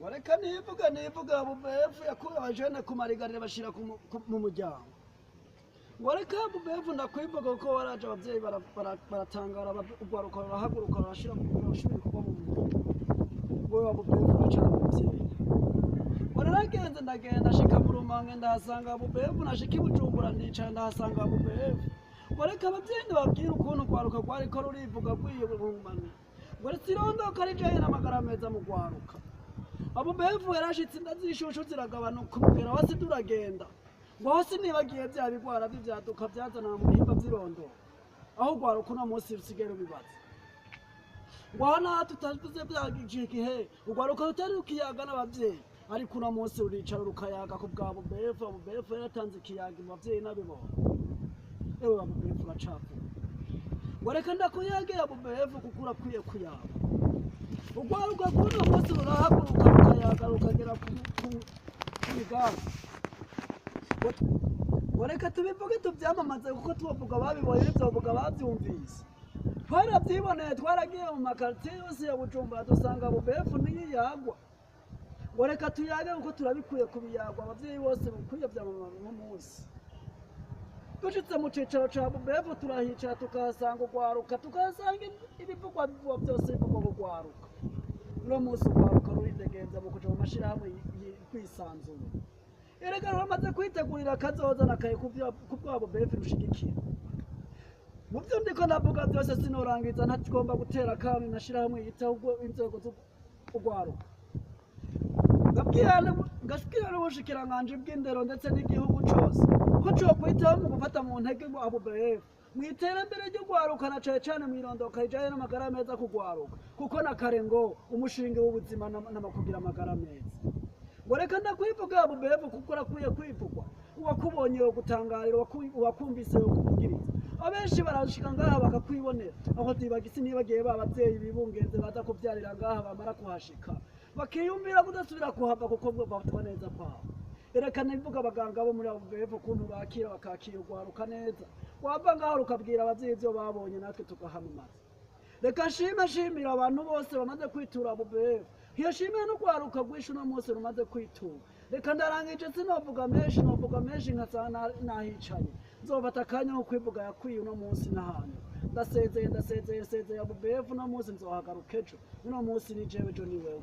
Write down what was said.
wareka nivuga bubefu yakuye abajene kumarigarira bashira mu muryango. Wareka bubefu ndakwivuga kuko waraje abavyeyi baratangara ugwaruka barahaguruka barashira mu shuri kuba mu muryango. Wowe bubefu bacana abavyeyi. Waragenze ndagenda shika mu Rumonge ndahasanga bubefu nashika i Bujumbura ndicara ndahasanga bubefu. Wareka abavyeyi ndababwira ukuntu ugwaruka rwariko rurivuga rwiyubumana. Waretse irondoka rijaye n'amagara meza mu gwaruka. Abubefu yarashitse ndazishushu ziragabanuka umugera wose turagenda. Ngo hose nibagiye bya bigwara by'ivyaduka byazana mu bihimba vy'irondo. Aho gwaruka uno munsi rusigera bibaza. Ngo hana tutavuze byagije igihe ugwaruka rutari rukiyaga n'abavyeyi. Ariko uno munsi uricara rukayaga ku bwa bubefu yaratanze ikiyaga mu bavyeyi n'abibona. Ewe abubefu bacapu. Ngo reka ndakuyagera bubefu kuko urakwiye kuyaga. Ugwaruka kuno munsi rurahaguruka rukayaga rukagera ku migambi. Wareka tubivuge tuvyamamaze kuko tubavuga babibonye tubavuga bavyumvise. Twaravyiboneye twaragiye mu makartier yose ya Bujumbura dusanga bubefu niyagwa. Wareka tuyage kuko turabikuye kubiyagwa abavyeyi bose bukwiye vyamamaza mu munsi. Dushitse mu cicaro ca bubefu turahicara tukahasanga ugwaruka tukahasanga ibivugwa byose bivugwa kugwaruka. Uno munsi ugwaruka ruridegenza mu kuja mu mashirahamwe kwisanzura. Erega bamaze kwitegurira kazoza nakaye kubwa bubefu rushigikira. Mu byo ndiko navuga byose sinorangiza ntatugomba gutera kami nashirahamwe yita ubwo inzego z'ugwaruka. Ngashikira n'ubushikiranganje bw'indero ndetse n'igihugu cose ko cyo kwitaho mu gufata mu ntege ngo abubefu mwiterambere ry'ugwaruka na cane mwirondoka ijaye n'amagara meza kugwaruka kuko nakare ngo umushinge w'ubuzima n'amakugira amagara meza. Ngo reka ndakwivuga abubefu kuko rakwiye kwivugwa uwakubonye yo gutangarira uwakumvise yo kukugiriza. Abenshi barashika ngaha bakakwibonera aho tibagisi nibagiye babavyeyi bibungenze baza kuvyarira ngaha bamara kuhashika bakiyumvira kudasubira kuhava kuko bafatwa neza kwabo. Ereka nivuga abaganga bo muri abubefu kuntu bakira bakakira ugwaruka neza wava ngaho rukabwira abavyeyi ivyo babonye natwe tugahamamaza. Reka shimira abantu bose bamaze kwitura abubefu. Hiyashimira n'ugwaruka rwinshi uno munsi rumaze kwitura. Reka ndarangije sinovuga menshi nkasana nahicaye. Nzofata akanya ko kwivuga yakwiye uno munsi n'ahantu. Ndasezeye abubefu uno munsi nzohagaruka ejo. Uno munsi ni jewe ejo ni wewe.